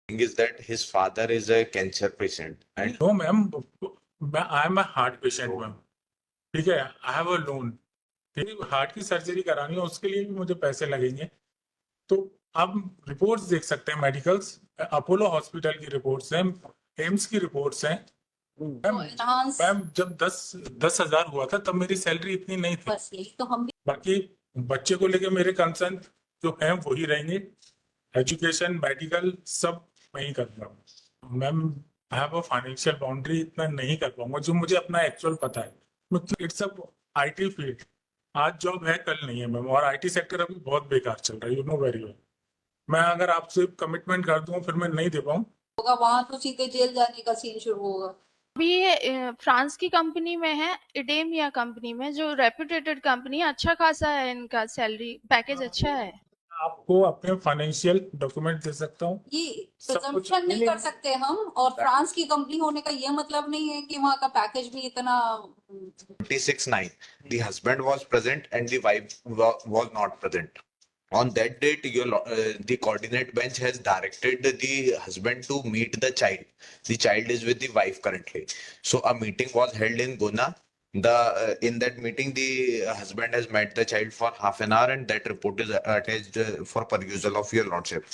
thing is that his father is a cancer patient and No, ma'am. I am a heart patient, ma'am. ठीक है. I have a loan. ठीक है. Heart की surgery करानी है, उसके लिए भी मुझे पैसे लगेंगे. तो आप रिपोर्ट्स देख सकते हैं, मेडिकल्स, अपोलो हॉस्पिटल की रिपोर्ट्स हैं, एम्स की रिपोर्ट्स हैं. मैम जब 10,000 हुआ था तब मेरी सैलरी इतनी नहीं थी. बस यही तो हम भी. बाकी बच्चे को लेके मेरे कंसर्न जो हैं वही रहेंगे. एजुकेशन, मेडिकल सब मैं ही करता हूँ. Ma'am I have a financial boundary, इतना नहीं कर पाऊंगा जो मुझे अपना एक्चुअल पता है. It's a IT field. आज जॉब है, कल नहीं है मैम. और आईटी सेक्टर अभी बहुत बेकार चल रहा है, यू नो वेरी वेल. मैं अगर आपसे कमिटमेंट कर दूं फिर मैं नहीं दे पाऊँ. होगा वहां तो सीधे जेल जाने का सीन शुरू होगा. अभी ये फ्रांस की कंपनी में है, इडेमिया कंपनी में, जो रेप्यूटेटेड कंपनी है. अच्छा खासा है इनका सैलरी पैकेज, अच्छा है. आपको अपने फाइनेंशियल डॉक्यूमेंट दे सकता हूँ. ये सब कुछ प्रिजम्पशन नहीं कर सकते हम. और फ्रांस की कंपनी होने का ये मतलब नहीं है कि वहाँ का पैकेज भी इतना. 26/9 the husband was present and the wife was not present. On that date, the coordinate bench has directed the husband to meet the child. The child is with the wife currently. So a meeting was held in Guna. In that meeting, the husband has met the child for half an hour, and that report is attached for perusal of your lordship.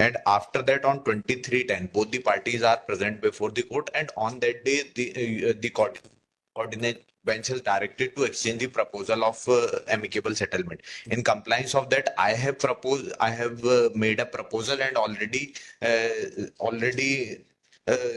And after that, on 23/10, both the parties are present before the court, and on that day, the coordinate bench has directed to exchange the proposal of amicable settlement. In compliance of that, I have made a proposal and already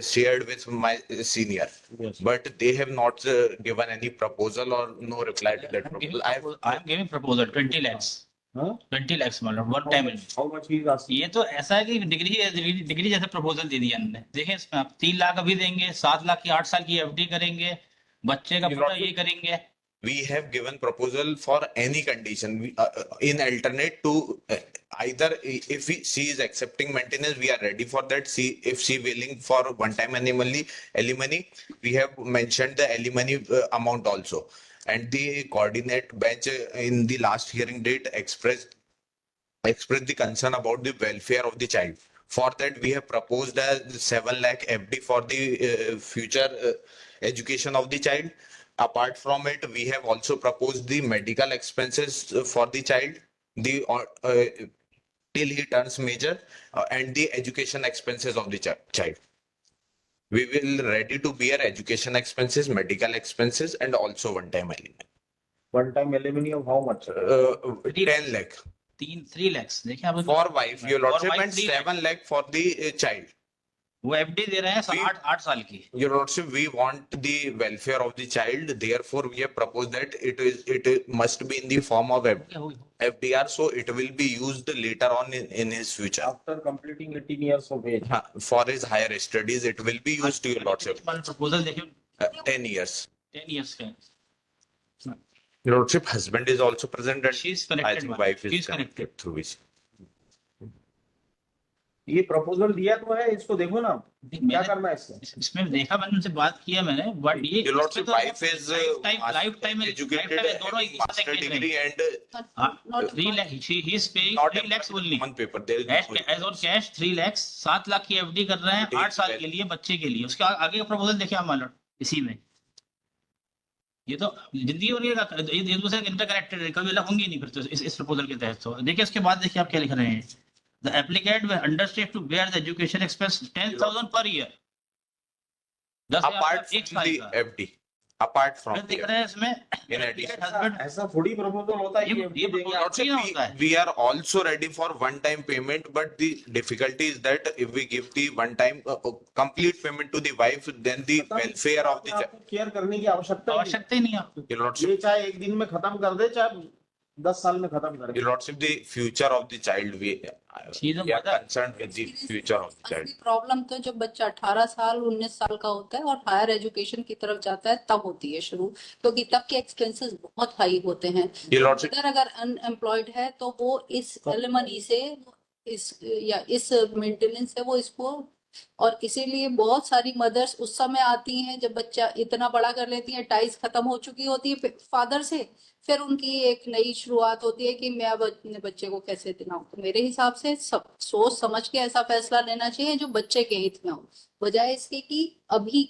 shared with my senior. Yes. But they have not given any proposal or no reply to that proposal. I am giving proposal 20 lakhs. Huh? 20 lakhs मतलब one time. How much he is asking? ये तो ऐसा है कि degree जैसे proposal दे दिया हमने. देखिए इसमें आप 3 लाख अभी देंगे, 7 लाख की 8 साल की एफडी करेंगे, बच्चे का पूरा ये करेंगे. We have given proposal for any condition. In alternate to either if she is accepting maintenance, we are ready for that. If she willing for one-time alimony, we have mentioned the alimony amount also. And the coordinate bench in the last hearing date expressed the concern about the welfare of the child. For that, we have proposed a 7 lakh FD for the future education of the child. Apart from it, we have also proposed the medical expenses for the child, till he turns major, and the education expenses of the child. We will ready to bear education expenses, medical expenses, and also one-time alimony. One-time alimony of how much? 10 lakh 3 lakhs. देखिए आप for wife, your lordship, wife, and 3 lakhs. 7 lakh for the child. वो FD दे रहे हैं We- 8 साल की. Your lordship, we want the welfare of the child. Therefore, we have proposed that it must be in the form of FDR, so it will be used later on in his future. After completing 18 years of age. For his higher studies, it will be used to your lordship. Proposal देखिए 10 years. 10 years का. Your lordship, husband is also present, and She is I connected. think wife She is is connected. connected through which. ये proposal दिया तो है, इसको देखो ना क्या करना है इससे. इसमें देखा, मैंने उनसे बात किया मैंने, बट ये Your lordship, wife is life time educated, दोनों एक साथ master engage degree, रहेंगे. and 3 lakh he is paying not 3 lakhs only. on paper. There is no- as on cash 3 lakhs, 7 lakh की एफडी कर रहे हैं 8 साल के लिए बच्चे के लिए. उसके आगे का प्रपोजल देखिए आप मालूम इसी में. ये तो जिंदगी हो रही है, एक दूसरे से इंटरकनेक्टेड है, कभी अलग होंगी नहीं फिर तो इस प्रपोजल के तहत. तो देखिए उसके बाद देखिए आप क्या लिख रहे हैं. The applicant will undertake to bear the education expense 10,000 per year. 10,000 apart एक from साल the का. FD, apart from फिर the दिख रहे हैं इसमें In addition. husband. ऐसा थोड़ी प्रपोजल होता है कि ये FD देंगे. proposal Lordship, नहीं होता है. we are also ready for one-time payment, but the difficulty is that if we give the one-time complete payment to the wife, then the welfare of the child. आपको care करने की आवश्यकता नहीं. आवश्यकता ही नहीं है आपको. Your lordship, ये चाहे एक दिन में खत्म कर दे, चाहे 10 साल में खत्म करे. your lordship, the future of the child, we She's a are mother. concerned with the future of the child. Problem तो जब बच्चा 18 साल 19 साल का होता है और हायर एजुकेशन की तरफ जाता है तब होती है शुरू, क्योंकि तब के एक्सपेंसेस बहुत हाई होते हैं. Your lordship, अगर अनएम्प्लॉयड है तो वो इस एलिमनी से इस मेंटेनेंस से वो इसको और इसीलिए बहुत सारी मदर्स उस समय आती हैं जब बच्चा इतना बड़ा कर लेती हैं, टाइज खत्म हो चुकी होती है फादर से, फिर उनकी एक नई शुरुआत होती है कि मैं अब अपने बच्चे को कैसे दिलाऊं। तो मेरे हिसाब से सब सोच समझ के ऐसा फैसला लेना चाहिए जो बच्चे के हित में हो, बजाय इसके कि अभी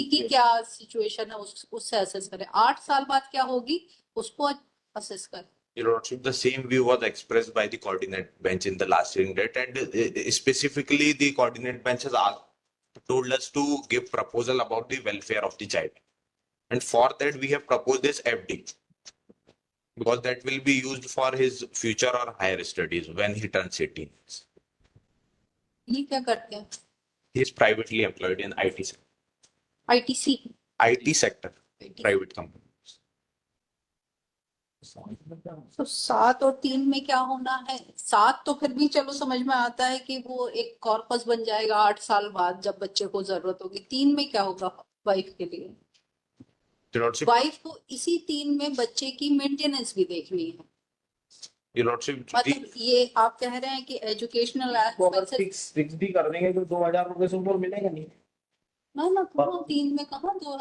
की क्या सिचुएशन है उससे असेस करें। 8 साल बाद क्या होगी उसको असेस करें। Your Lordship, the same view was expressed by the coordinate bench in the last hearing date, and specifically the coordinate bench has told us to give proposal about the welfare of the child, and for that we have proposed this FD because that will be used for his future or higher studies when he turns 18. ये क्या करते हैं? He is privately employed in IT ITC sector, private company. तो 7 और 3 में क्या होना है? 7 तो फिर भी चलो समझ में आता है कि वो एक कॉर्पस बन जाएगा 8 साल बाद जब बच्चे को जरूरत होगी। 3 में क्या होगा वाइफ के लिए? Your Lordship, वाइफ को इसी 3 में बच्चे की मेंटेनेंस भी देखनी है। Your Lordship, मतलब ये आप कह रहे हैं कि एजुकेशनल वो अगर फिक्स भी कर देंगे तो 2000 रुपए से ऊपर मिलेगा नहीं। ना कहाँ 3 में कहाँ 2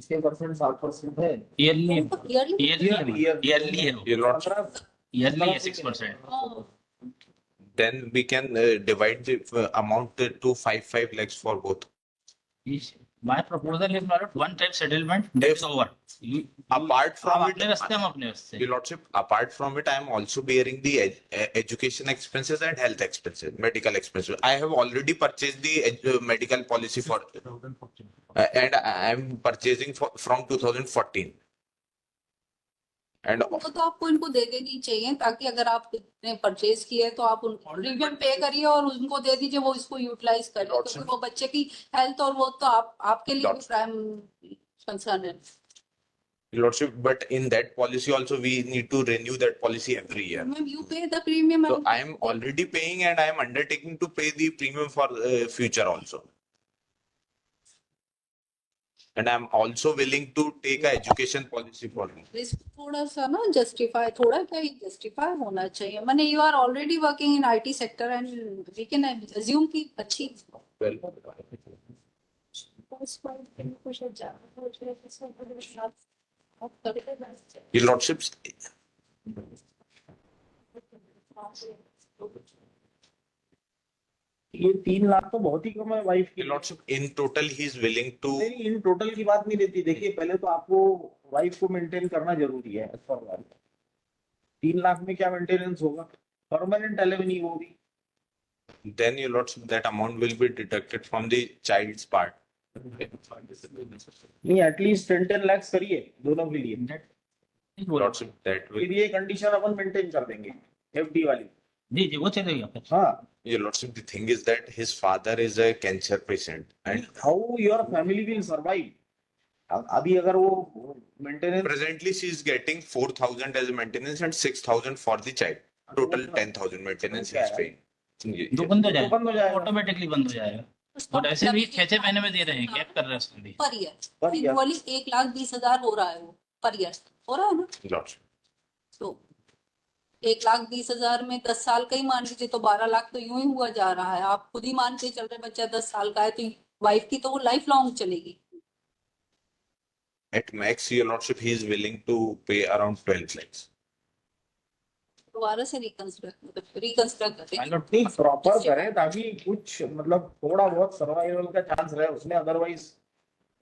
6% 7% है ईयरली ईयरली ईयरली है Your Lordship, ईयरली है 6%। then we can divide the amount to 5 lakhs for both. My proposal is not one time settlement, that's over. Apart from हम it, अपने रास्ते हम अपने रास्ते। Your Lordship, apart from it, I am also bearing the education expenses and health expenses, medical expenses. I have already purchased the medical policy for, and I am purchasing from 2014. And वो तो आपको इनको दे देनी चाहिए ताकि अगर आप ने परचेज किए तो आप उनको प्रीमियम पे करिए और उनको दे दीजिए, वो इसको यूटिलाइज करें, क्योंकि वो बच्चे की हेल्थ और वो तो आपके लिए भी प्राइम कंसर्न है। Your Lordship, but in that policy also we need to renew that policy every year. Ma'am, you pay the premium. So I am already paying and I am undertaking to pay the premium for future also. And I am also willing to take a education policy for him. थोड़ा सा ना justify, थोड़ा क्या justify होना चाहिए। मैंने you are already working in IT sector and we can assume की अच्छी Well, Your Lordships, ये 3 लाख तो बहुत ही कम है वाइफ की। Your Lordship, in total he is willing to. नहीं, इन टोटल की बात नहीं रहती। देखिए पहले तो आपको वाइफ को मेंटेन करना जरूरी है। 3 लाख में क्या मेंटेनेंस होगा? परमानेंट एलिमनी होगी। Then Your Lordship, that amount will be deducted from the child's part. नहीं, एटलीस्ट 10 लाख करिए दोनों के लिए। Your Lordship, that will. फिर ये कंडीशन अपन मेंटेन कर देंगे FD वाली। जी जी वो चलेगा फिर। हाँ, Your Lordship, the thing is that his father is a cancer patient and how your family will survive? अभी अगर वो maintenance presently she is getting 4,000 as a maintenance and 6,000 for the child. Total 10,000 maintenance he is paying. तो बंद हो तो बंद हो जाएगा, जाएगा। ऑटोमेटिकली बंद हो जाएगा। और ऐसे भी 6 महीने में दे रहे हैं, गैप कर रहे हैं उसमें भी। Per year per year. वाली 1,20,000 हो रहा है, वो पर ईयर हो रहा है ना। Your Lordship. तो 1,20,000 में 10 साल का ही मान लीजिए तो 12 लाख तो यूं ही हुआ जा रहा है। आप खुद ही मान के चल रहे, बच्चा 10 साल का है तो वाइफ की तो वो लाइफ लॉन्ग चलेगी। At max, Your Lordship, he is willing to pay around 12 lakhs. दोबारा से रिकंस्ट्रक्ट करें। नहीं, प्रॉपर करें ताकि कुछ मतलब थोड़ा बहुत सर्वाइवल का चांस रहे उसमें। अदरवाइज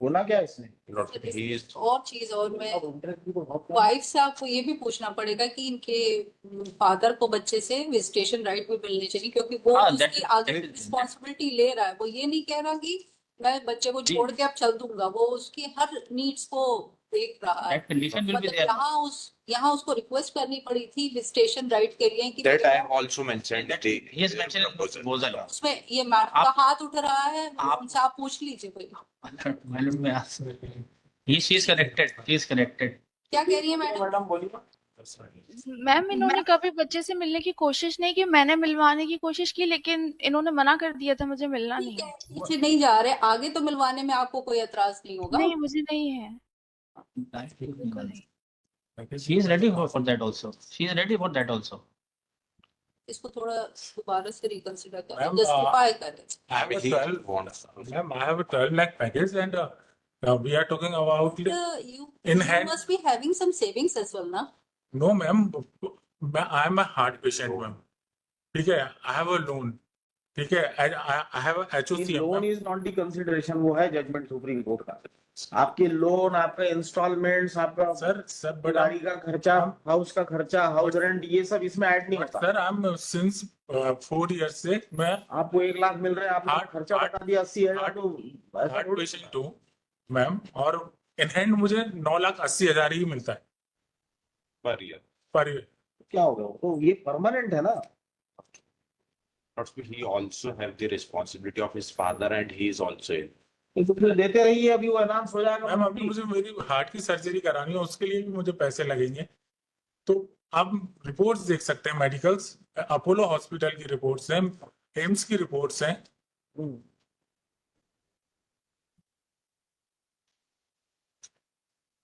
होना क्या है इसमें? Your Lordship, he is. और चीज और मैं वाइफ से आपको ये भी पूछना पड़ेगा कि इनके फादर को बच्चे से विजिटेशन राइट भी मिलने चाहिए, क्योंकि वो हाँ, उसकी आगे रिस्पॉन्सिबिलिटी ले रहा है। वो ये नहीं कह रहा कि मैं बच्चे को छोड़ के अब चल दूंगा, वो उसकी हर नीड्स को देख रहा है। That condition will be मतलब there. यहाँ उसको रिक्वेस्ट करनी पड़ी थी विजिटेशन राइट के लिए कि That I have also mentioned. He has mentioned in proposal. proposal. उसमें ये मैडम का हाथ उठ रहा है, आप- उनसे आप पूछ लीजिए कोई। मालूम में she is connected. She is connected. क्या कह रही है मैडम? मैडम बोलिए। मैम इन्होंने कभी बच्चे से मिलने की कोशिश नहीं की, मैंने मिलवाने की कोशिश की लेकिन इन्होंने मना कर दिया था, मुझे मिलना नहीं ठीक है। है, पीछे नहीं जा रहे, आगे तो मिलवाने में आपको कोई एतराज नहीं होगा। नहीं मुझे नहीं है। She is ready for that also. She is ready for that also. इसको थोड़ा दोबारा से रिकंसिडर करें, मैम, जस्टिफाई करें। I have a He 12 wants. ma'am, I have a 12 lakh package and we are talking about You in hand. must be having some savings as well, ना? No, ma'am, I am a heart patient, ma'am. ठीक है, I have a loan. ठीक है, I have a HOC. Loan is not the consideration, वो है judgement supreme court का। आपके loan, आपका इंस्टॉलमेंट्स, आपका सर बट गाड़ी का खर्चा, हाउस का खर्चा, हाउस रेंट, ये सब इसमें ऐड नहीं होता। Sir I am since 4 years से मैं आपको 1 लाख मिल रहा है, आपने हार्ट- खर्चा हार्ट- बता दिया 80,000, तो ऐसा हार्ट थोड़ी पेशेंट हूँ मैम, और इन हैंड मुझे 9,80,000 ही मिलता है Per year. Per year. क्या होगा, तो ये परमानेंट है ना। Not he also have the responsibility of his father and he is also ill. ये तो फिर देते रहिए, अभी वो एनाउंस हो जाएगा। मैम अभी मुझे मेरी हार्ट की सर्जरी करानी है, उसके लिए भी मुझे पैसे लगेंगे। तो आप रिपोर्ट्स देख सकते हैं, मेडिकल्स, अपोलो हॉस्पिटल की रिपोर्ट्स हैं, एम्स की रिपोर्ट्स हैं।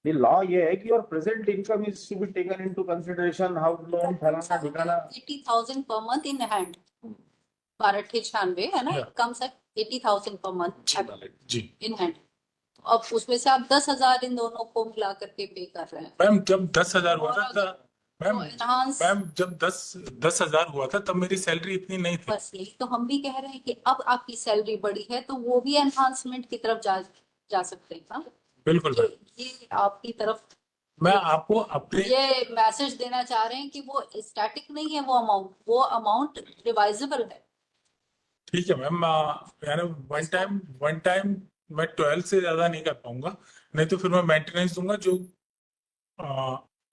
The law ये है कि your present income is to be taken into consideration, house loan, फलाना ढिकाना। 80,000 per month in hand, 1296 है ना, Yeah. कम से 80,000 per month ji in hand। अब उसमें से आप 10,000 इन दोनों को मिला करके पे कर रहे हैं। मैम, जब 10,000 हुआ था मैम, तो enhance- मैम जब 10,000 हुआ था तब मेरी सैलरी इतनी नहीं थी। बस यही तो हम भी कह रहे हैं कि अब आपकी सैलरी बढ़ी है तो वो भी एनहांसमेंट की तरफ जा सकते हैं ना। बिल्कुल मैम, ये आपकी तरफ मैं आपको अपने ये मैसेज देना चाह रहे हैं कि वो स्टैटिक नहीं है, वो अमाउंट रिवाइजेबल है। ठीक है मैम, यानी वन टाइम मैं 12 से ज्यादा नहीं कर पाऊंगा, नहीं तो फिर मैं मेंटेनेंस दूंगा जो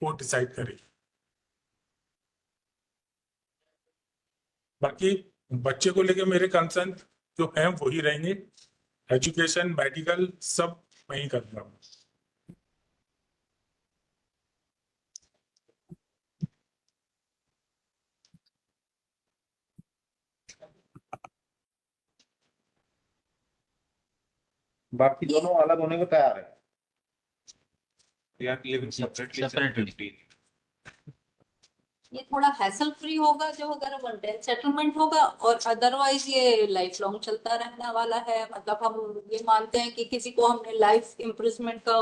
वो डिसाइड करे। बाकी बच्चे को लेके मेरे कंसर्न जो हैं वही रहेंगे, एजुकेशन, मेडिकल सब मैं ही करूंगा। बाकी दोनों अलग होने को तैयार है। They are living separately. Separately. ये थोड़ा हैसल फ्री होगा जो अगर वन टाइम सेटलमेंट होगा, और अदरवाइज ये लाइफ लॉन्ग चलता रहने वाला है। मतलब हम ये मानते हैं कि किसी को हमने लाइफ इम्प्रिजमेंट का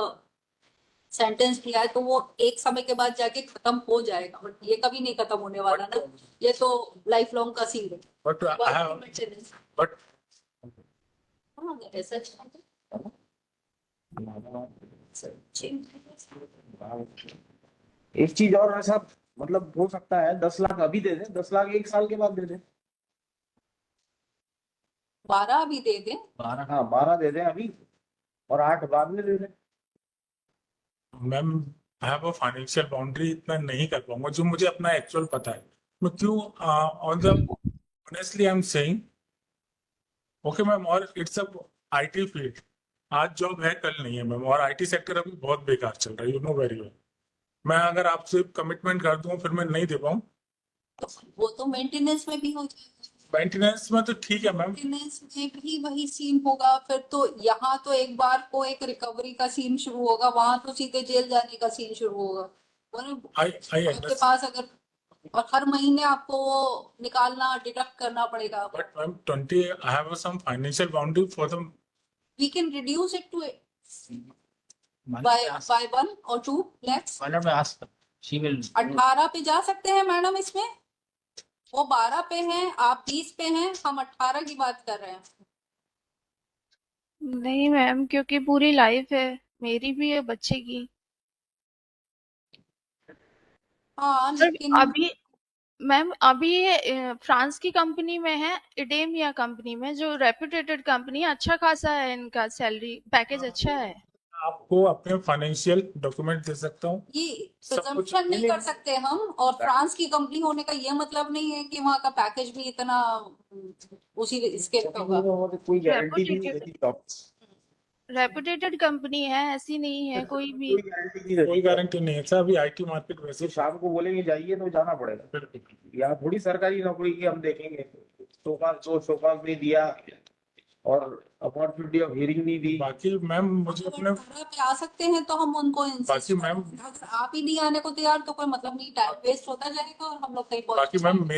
सेंटेंस दिया है तो वो एक समय के बाद जाके खत्म हो जाएगा, बट ये कभी नहीं खत्म होने वाला ना, ये तो लाइफ लॉन्ग का सीन है। बट आई हैव बट हाँ, ऐसा एक चीज और ऐसा मतलब हो सकता है, 10 लाख अभी दे दे, 10 लाख 1 साल के बाद दे दे। 12 भी दे दें। 12 हाँ 12 दे दे अभी, और 8 बाद में दे दे। Ma'am I have a financial boundary, इतना नहीं कर पाऊंगा जो मुझे अपना एक्चुअल पता है। मैं क्यों on the honestly I am saying okay ma'am, और इट्स अ आईटी फील्ड, आज जॉब है कल नहीं है मैम, और आईटी सेक्टर अभी बहुत बेकार चल रहा है, यू नो वेरी वेल। मैं अगर आपसे कमिटमेंट कर दूं फिर मैं नहीं दे पाऊं, तो वो तो मेंटेनेंस में भी हो जाएगा। मेंटेनेंस में तो ठीक है मैम। मेंटेनेंस में भी वही सीन होगा फिर तो। यहाँ तो एक बार को एक रिकवरी का सीन शुरू होगा, वहां तो सीधे जेल जाने का सीन शुरू होगा। आई आपके पास अगर, और हर महीने आपको वो निकालना, डिडक्ट करना पड़ेगा। But ma'am 20 I have some financial boundary for the We can reduce it to Madam, by may I ask- 1 or 2 lakhs। Madam, may I ask, she will 18 पे जा सकते हैं मैडम इसमें। वो 12 पे हैं, आप 20 पे हैं, हम 18 की बात कर रहे हैं। नहीं मैम, क्योंकि पूरी लाइफ है, मेरी भी है, बच्चे की। हाँ सर लेकिन अभी मैम, अभी ये फ्रांस की कंपनी में है, इडेमिया कंपनी में, जो रेप्यूटेटेड कंपनी है, अच्छा खासा है इनका सैलरी पैकेज, अच्छा है। आपको अपने फाइनेंशियल डॉक्यूमेंट दे सकता हूँ। ये सब कुछ प्रिजम्पशन नहीं कर सकते हम, और फ्रांस की कंपनी होने का ये मतलब नहीं है कि वहाँ का पैकेज भी इतना उसी इसके होगा। कोई गारंटी भी नहीं देती जॉब, रेप्यूटेटेड कंपनी है, ऐसी नहीं है कोई भी। कोई गारंटी नहीं देती। कोई गारंटी नहीं है सर, अभी आईटी मार्केट वैसे तो शाम को बोलेंगे जाइए तो जाना पड़ेगा। यहाँ थोड़ी सरकारी नौकरी की हम देखेंगे, शोकाज नहीं दिया और अपॉर्चुनिटी ऑफ हियरिंग नहीं दी। बाकी मैम मुझे अपने 18 पे आ सकते हैं तो हम उनको insist बाकी मैम करेंगे। अगर आप ही नहीं आने को तैयार तो कोई मतलब नहीं, टाइम वेस्ट होता जाएगा और हम लोग कहीं बाकी पहुंच मैम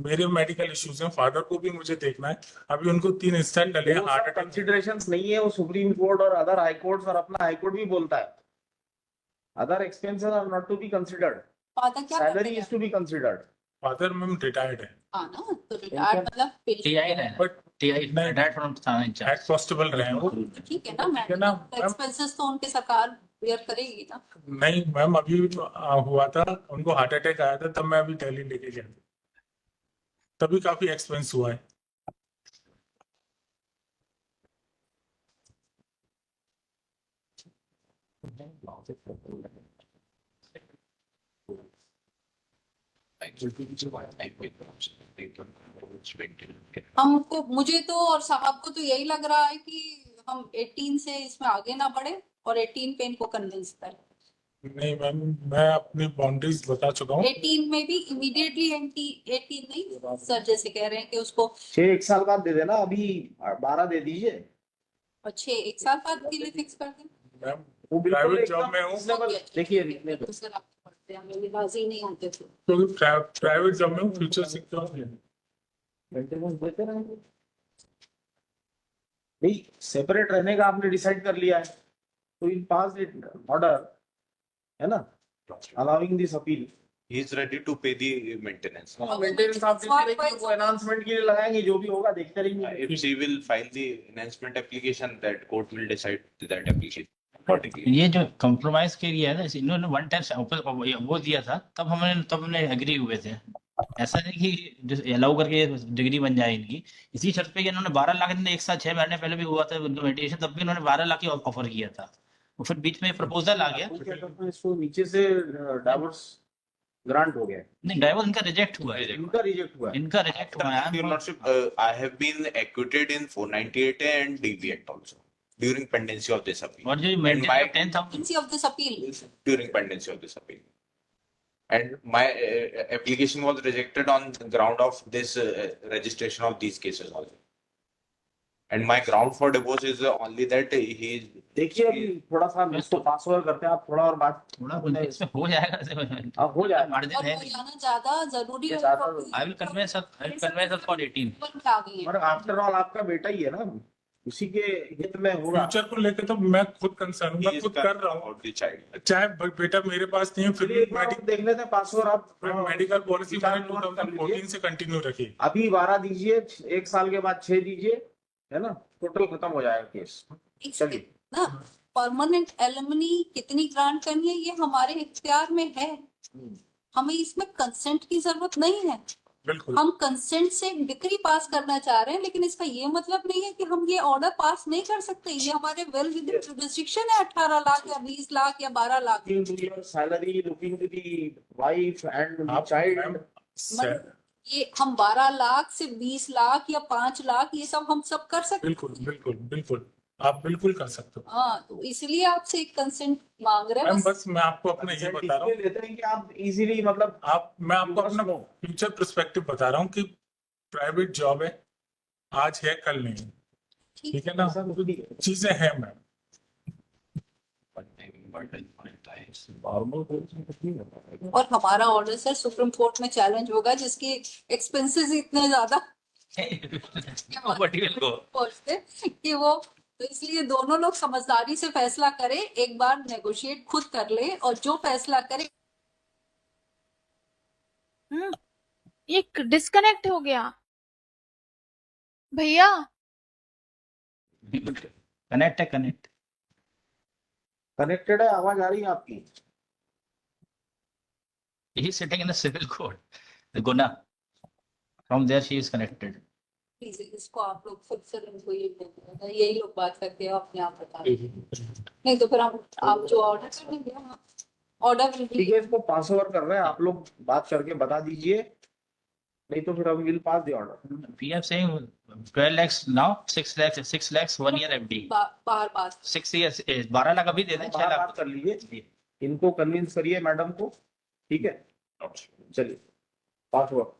मेरे मेडिकल इश्यूज हैं, फादर को भी मुझे देखना है। अभी उनको 3 इंस्टेंट डले हैं हार्ट अटैक। कंसिडरेशंस नहीं है, वो सुप्रीम कोर्ट और अदर हाई कोर्ट्स और अपना हाई कोर्ट भी बोलता है other expenses are not to be considered, father क्या करते सैलरी हैं? Is to be considered. Father ma'am retired है, हाँ ना, तो रिटायर्ड मतलब टीआई पेंशन है, बट टीआई नहीं। रिटायर्ड फ्रॉम थाना इंचार्ज। हेड कांस्टेबल रहे हैं वो। ठीक है ना, ठीक है ना मेडिकल मैम? एक्सपेंसेस तो उनकी सरकार बेयर करेगी ना। नहीं मैम, अभी हुआ था उनको हार्ट अटैक आया था, तब मैं अभी दिल्ली लेके गया था, तभी काफी एक्सपेंस हुआ है। हमको, मुझे तो और साहब को तो यही लग रहा है कि हम 18 से इसमें आगे ना बढ़े और 18 पे इनको कन्विंस करें। नहीं मैम, मैं अपनी बाउंड्रीज बता चुका हूँ। 18 में भी इमीडिएटली 18 नहीं सर, जैसे कह रहे हैं कि उसको 6 1 साल बाद दे देना, अभी 12 दे दीजिए। और 1 साल बाद के लिए फिक्स कर दें। मैम वो बिल्कुल प्राइवेट जॉब एकदम में हूँ, reasonable, देखिए देखने दो। तो सर आप पढ़ते हैं, हमें भी राजी नहीं होते थे। क्योंकि प्राइवेट जॉब में हूँ, फ्यूचर सिक्योर है। मेंटेनेंस देते रहेंगे। नहीं, सेपरेट रहने का आपने डिसाइड कर लिया है तो इन पास ऑर्डर है ना, allowing this appeal. He is ready to pay the maintenance. Maintenance आप देते रहेंगे, वो एनाउंसमेंट के लिए लगाएंगे, जो भी होगा देखते रहेंगे। If she will file the enhancement application, that court will decide that application. ये जो कंप्रोमाइज के लिए है ना, इन्होंने वन टाइम वो दिया था, तब हमने एग्री हुए थे। ऐसा नहीं कि अलाउ करके डिग्री बन जाए इनकी, इसी शर्त पे कि इन्होंने 12 लाख, इन्होंने 1 साल 6 महीने पहले भी हुआ था उनका मेडिटेशन, तब भी उन्होंने 12 लाख की ऑफर किया था। और फिर बीच में प्रपोजल आ गया, तो क्या करते हैं, इसको नीचे से डाइवोर्स ग्रांट हो गया, नहीं डाइवोर्स इनका रिजेक्ट हुआ है, इनका रिजेक्ट हुआ है। इनका रिजेक्ट हुआ है। Your Lordship, I have been acquitted in 498A and DB Act also during pendency of this appeal. और जो And maintain my 10,000 Agency of this appeal. during pendency of this appeal. And my application was rejected on the ground of this registration of these cases also. And my ground for divorce is only that he देखिए अभी थोड़ा सा इसको पास over करते हैं, आप थोड़ा और बात थोड़ा इसमें हो जाएगा, अब हो जाएगा। मार्जिन और है हो नहीं। जाना ज्यादा जरूरी ये है। ज्यादा- I will convince us for 18. पर आ गई है। और आफ्टर ऑल आपका बेटा ही है ना, उसी के हित में होगा। फ्यूचर को लेकर तो मैं खुद कंसर्न हूँ, मैं खुद कर रहा हूँ। about the child. चाहे बेटा मेरे पास नहीं है, फिर चलिए भी एक बार हम देख लेते हैं पास ओवर। आप मेडिकल पॉलिसी विचार मैंने विमर्श कर लीजिए। 2014 से कंटिन्यू रखी। अभी 12 दीजिए, 1 साल के बाद 6 दीजिए, है ना, टोटल खत्म हो जाएगा केस। चलिए ना परमानेंट एलिमनी कितनी ग्रांट करनी है ये हमारे इख्तियार में है, हमें इसमें कंसेंट की जरूरत नहीं है। बिल्कुल हम कंसेंट से एक डिक्री पास करना चाह रहे हैं, लेकिन इसका ये मतलब नहीं है कि हम ये ऑर्डर पास नहीं कर सकते। ये हमारे वेल विद इन जुरिसडिक्शन है। 18 लाख या 20 लाख या 12 lakh. Salary, looking to the wife and आप चाइल्ड। मैम, ये हम 12 लाख से 20 लाख या 5 लाख ये सब हम सब कर सकते हैं। बिल्कुल बिल्कुल बिल्कुल, आप बिल्कुल कर सकते हो हाँ, तो इसलिए आपसे एक कंसेंट मांग रहे हैं मैम। बस। बस मैं आपको अपना ये बता रहा हूँ, लेते हैं कि आप इजीली, मतलब मैं आपको अपना फ्यूचर पर्सपेक्टिव बता रहा हूँ कि प्राइवेट जॉब है, आज है कल नहीं है, ठीक है ना, चीजें हैं मैम। और हमारा ऑर्डर सर सुप्रीम कोर्ट में चैलेंज होगा, जिसकी एक्सपेंसेस इतने ज्यादा पहुंचते कि वो, तो इसलिए दोनों लोग समझदारी से फैसला करें, एक बार नेगोशिएट खुद कर ले और जो फैसला करे। ये डिस्कनेक्ट हो गया भैया। कनेक्ट है, कनेक्टेड है, आवाज आ रही है आपकी। he is sitting in the civil court, the Guna, from there she is connected. Please इसको आप लोग खुद से इनको ये बोलिएगा, यही लोग बात करते हैं, अपने आप बता दें। नहीं तो फिर हम आप जो ऑर्डर करेंगे ऑर्डर ठीक है, इसको पास ओवर कर रहे हैं, आप लोग बात करके बता दीजिए, नहीं तो फिर हम will pass the order. We are saying 12 lakhs now, 6 lakhs 1 year FD. बाहर बात 6 years 12 लाख अभी दे दें, 6 बात लाख कर लीजिए, इनको कन्विंस करिए मैडम को, ठीक है, चलिए पास ओवर।